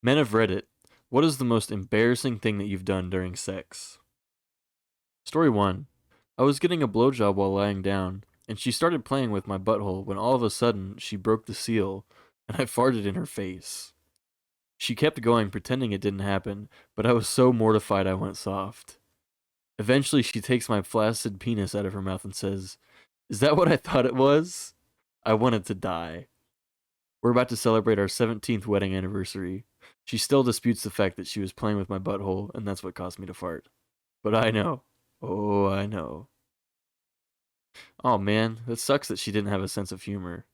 Men of Reddit, what is the most embarrassing thing that you've done during sex? Story 1. I was getting a blowjob while lying down, and she started playing with my butthole when all of a sudden she broke the seal, and I farted in her face. She kept going, pretending it didn't happen, but I was so mortified I went soft. Eventually, she takes my flaccid penis out of her mouth and says, "Is that what I thought it was?" I wanted to die. We're about to celebrate our 17th wedding anniversary. She still disputes the fact that she was playing with my butthole, and that's what caused me to fart. But I know. Oh, I know. Oh man, that sucks that she didn't have a sense of humor.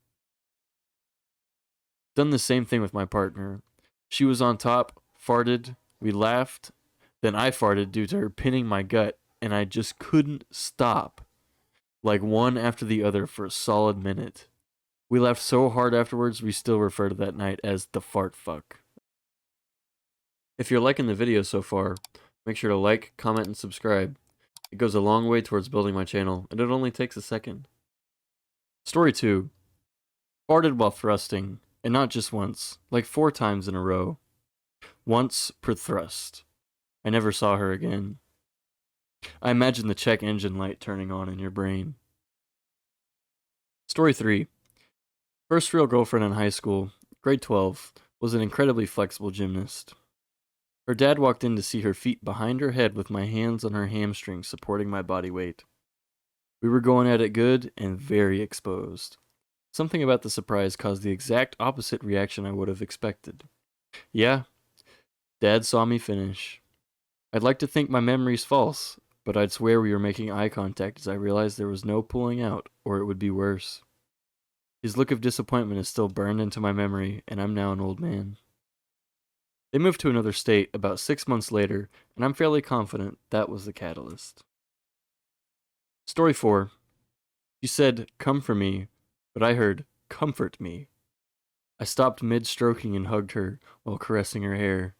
Done the same thing with my partner. She was on top, farted, we laughed, then I farted due to her pinning my gut, and I just couldn't stop. Like one after the other for a solid minute. We laughed so hard afterwards, we still refer to that night as the fart fuck. If you're liking the video so far, make sure to like, comment, and subscribe. It goes a long way towards building my channel, and it only takes a second. Story 2. Farted while thrusting, and not just once, like 4 times in a row. Once per thrust. I never saw her again. I imagine the check engine light turning on in your brain. Story 3. First real girlfriend in high school, grade 12, was an incredibly flexible gymnast. Her dad walked in to see her feet behind her head with my hands on her hamstrings supporting my body weight. We were going at it good and very exposed. Something about the surprise caused the exact opposite reaction I would have expected. Yeah, Dad saw me finish. I'd like to think my memory's false, but I'd swear we were making eye contact as I realized there was no pulling out, or it would be worse. His look of disappointment is still burned into my memory, and I'm now an old man. They moved to another state about 6 months later, and I'm fairly confident that was the catalyst. Story 4. You said, "Come for me," but I heard, "Comfort me." I stopped mid-stroking and hugged her while caressing her hair.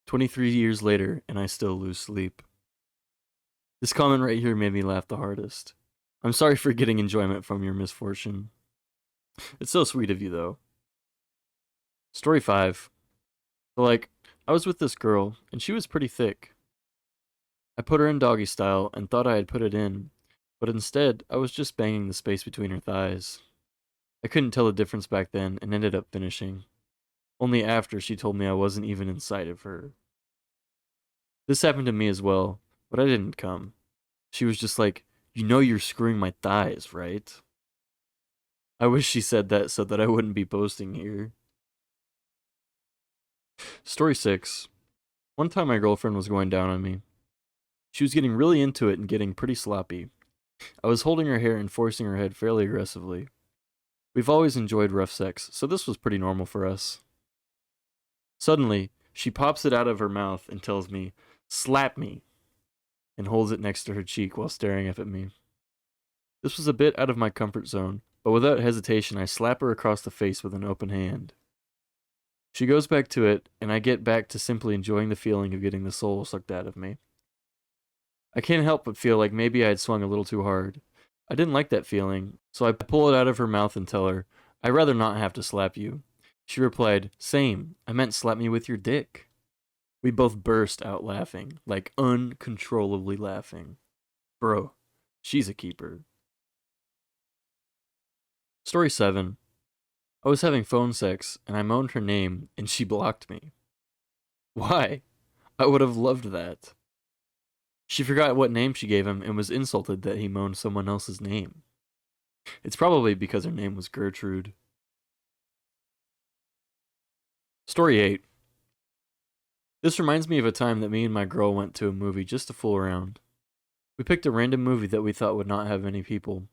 23 years later, and I still lose sleep. This comment right here made me laugh the hardest. I'm sorry for getting enjoyment from your misfortune. It's so sweet of you, though. Story 5. So, I was with this girl, and she was pretty thick. I put her in doggy style and thought I had put it in, but instead, I was just banging the space between her thighs. I couldn't tell the difference back then and ended up finishing. Only after she told me I wasn't even inside of her. This happened to me as well, but I didn't come. She was just like, "You know you're screwing my thighs, right?" I wish she said that so that I wouldn't be posting here. Story 6. One time my girlfriend was going down on me. She was getting really into it and getting pretty sloppy. I was holding her hair and forcing her head fairly aggressively. We've always enjoyed rough sex, so this was pretty normal for us. Suddenly, she pops it out of her mouth and tells me, "Slap me," and holds it next to her cheek while staring up at me. This was a bit out of my comfort zone, but without hesitation I slap her across the face with an open hand. She goes back to it, and I get back to simply enjoying the feeling of getting the soul sucked out of me. I can't help but feel like maybe I had swung a little too hard. I didn't like that feeling, so I pull it out of her mouth and tell her, "I'd rather not have to slap you." She replied, "Same, I meant slap me with your dick." We both burst out laughing, like uncontrollably laughing. Bro, she's a keeper. Story 7. I was having phone sex, and I moaned her name, and she blocked me. Why? I would have loved that. She forgot what name she gave him and was insulted that he moaned someone else's name. It's probably because her name was Gertrude. Story 8. This reminds me of a time that me and my girl went to a movie just to fool around. We picked a random movie that we thought would not have many people.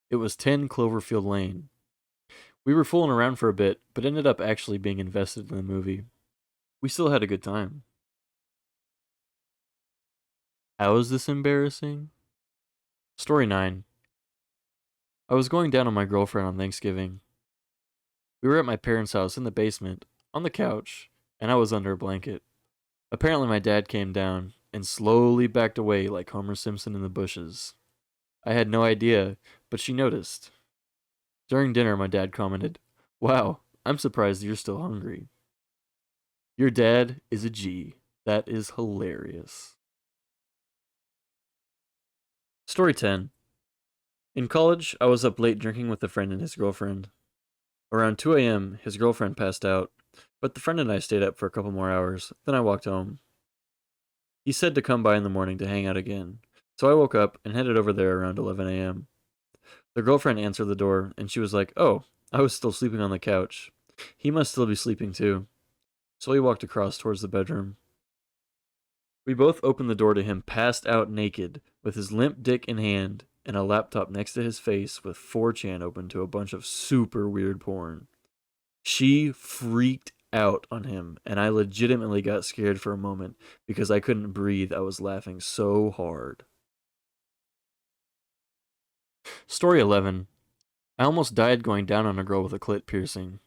It was 10 Cloverfield Lane. We were fooling around for a bit, but ended up actually being invested in the movie. We still had a good time. How is this embarrassing? Story 9. I was going down on my girlfriend on Thanksgiving. We were at my parents' house in the basement, on the couch, and I was under a blanket. Apparently my dad came down and slowly backed away like Homer Simpson in the bushes. I had no idea, but she noticed. During dinner, my dad commented, "Wow, I'm surprised you're still hungry." Your dad is a G. That is hilarious. Story 10. In college, I was up late drinking with a friend and his girlfriend. Around 2 a.m., his girlfriend passed out, but the friend and I stayed up for a couple more hours, then I walked home. He said to come by in the morning to hang out again, so I woke up and headed over there around 11 a.m. The girlfriend answered the door, and she was like, "Oh, I was still sleeping on the couch. He must still be sleeping too." So we walked across towards the bedroom. We both opened the door to him passed out naked, with his limp dick in hand, and a laptop next to his face with 4chan open to a bunch of super weird porn. She freaked out on him, and I legitimately got scared for a moment because I couldn't breathe. I was laughing so hard. Story 11. I almost died going down on a girl with a clit piercing.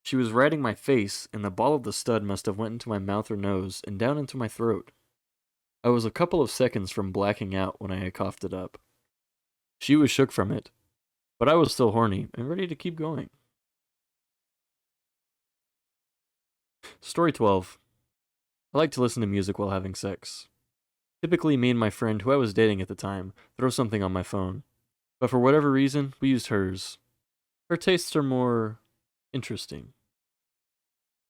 She was riding my face, and the ball of the stud must have went into my mouth or nose and down into my throat. I was a couple of seconds from blacking out when I had coughed it up. She was shook from it, but I was still horny and ready to keep going. Story 12. I like to listen to music while having sex. Typically, me and my friend, who I was dating at the time, throw something on my phone. But for whatever reason, we used hers. Her tastes are more interesting.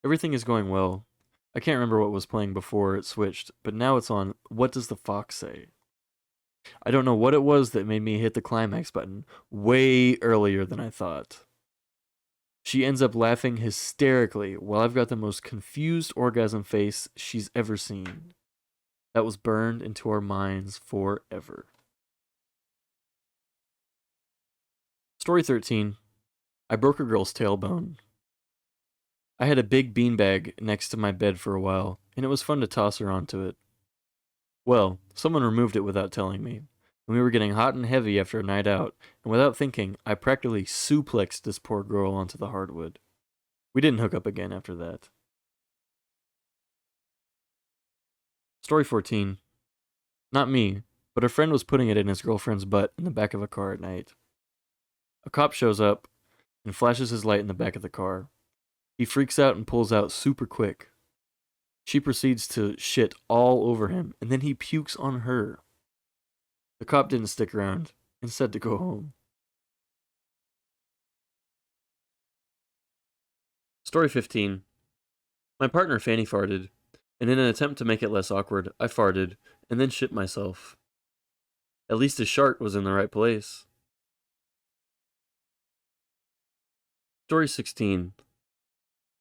Everything is going well. I can't remember what was playing before it switched, but now it's on What Does the Fox Say? I don't know what it was that made me hit the climax button way earlier than I thought. She ends up laughing hysterically while I've got the most confused orgasm face she's ever seen. That was burned into our minds forever. Story 13. I broke a girl's tailbone. I had a big beanbag next to my bed for a while, and it was fun to toss her onto it. Well, someone removed it without telling me, and we were getting hot and heavy after a night out, and without thinking, I practically suplexed this poor girl onto the hardwood. We didn't hook up again after that. Story 14. Not me, but a friend was putting it in his girlfriend's butt in the back of a car at night. A cop shows up and flashes his light in the back of the car. He freaks out and pulls out super quick. She proceeds to shit all over him, and then he pukes on her. The cop didn't stick around and said to go home. Story 15. My partner fanny farted, and in an attempt to make it less awkward, I farted, and then shit myself. At least his shart was in the right place. Story 16.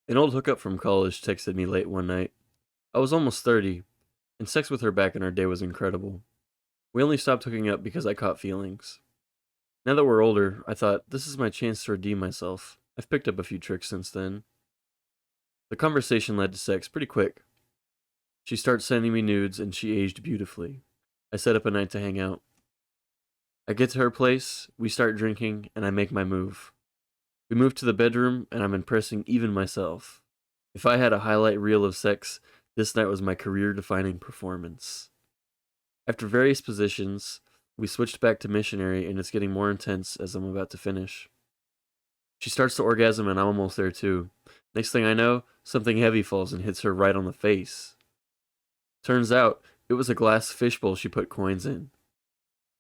An old hookup from college texted me late one night. I was almost 30, and sex with her back in our day was incredible. We only stopped hooking up because I caught feelings. Now that we're older, I thought, this is my chance to redeem myself. I've picked up a few tricks since then. The conversation led to sex pretty quick. She starts sending me nudes, and she aged beautifully. I set up a night to hang out. I get to her place, we start drinking, and I make my move. We move to the bedroom, and I'm impressing even myself. If I had a highlight reel of sex, this night was my career-defining performance. After various positions, we switched back to missionary, and it's getting more intense as I'm about to finish. She starts to orgasm, and I'm almost there too. Next thing I know, something heavy falls and hits her right on the face. Turns out, it was a glass fishbowl she put coins in.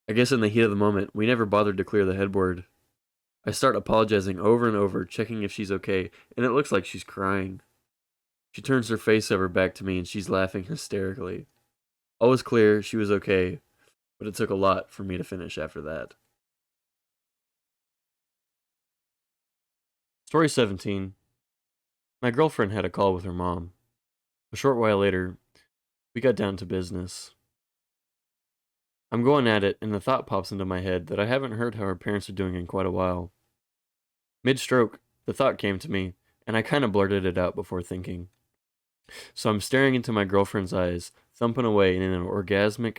I guess in the heat of the moment, we never bothered to clear the headboard. I start apologizing over and over, checking if she's okay, and it looks like she's crying. She turns her face over back to me and she's laughing hysterically. All was clear, she was okay, but it took a lot for me to finish after that. Story 17. My girlfriend had a call with her mom. A short while later, we got down to business. I'm going at it, and the thought pops into my head that I haven't heard how her parents are doing in quite a while. Mid-stroke, the thought came to me, and I kind of blurted it out before thinking. So I'm staring into my girlfriend's eyes, thumping away, and in an orgasmic,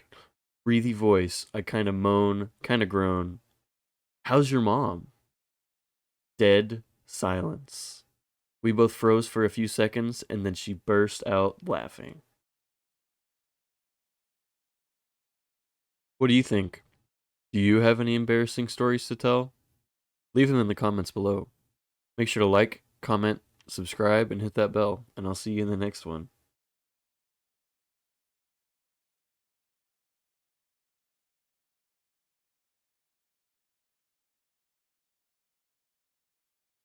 breathy voice, I kind of moan, kind of groan. How's your mom? Dead silence. We both froze for a few seconds, and then she burst out laughing. What do you think? Do you have any embarrassing stories to tell? Leave them in the comments below. Make sure to like, comment, subscribe, and hit that bell, and I'll see you in the next one.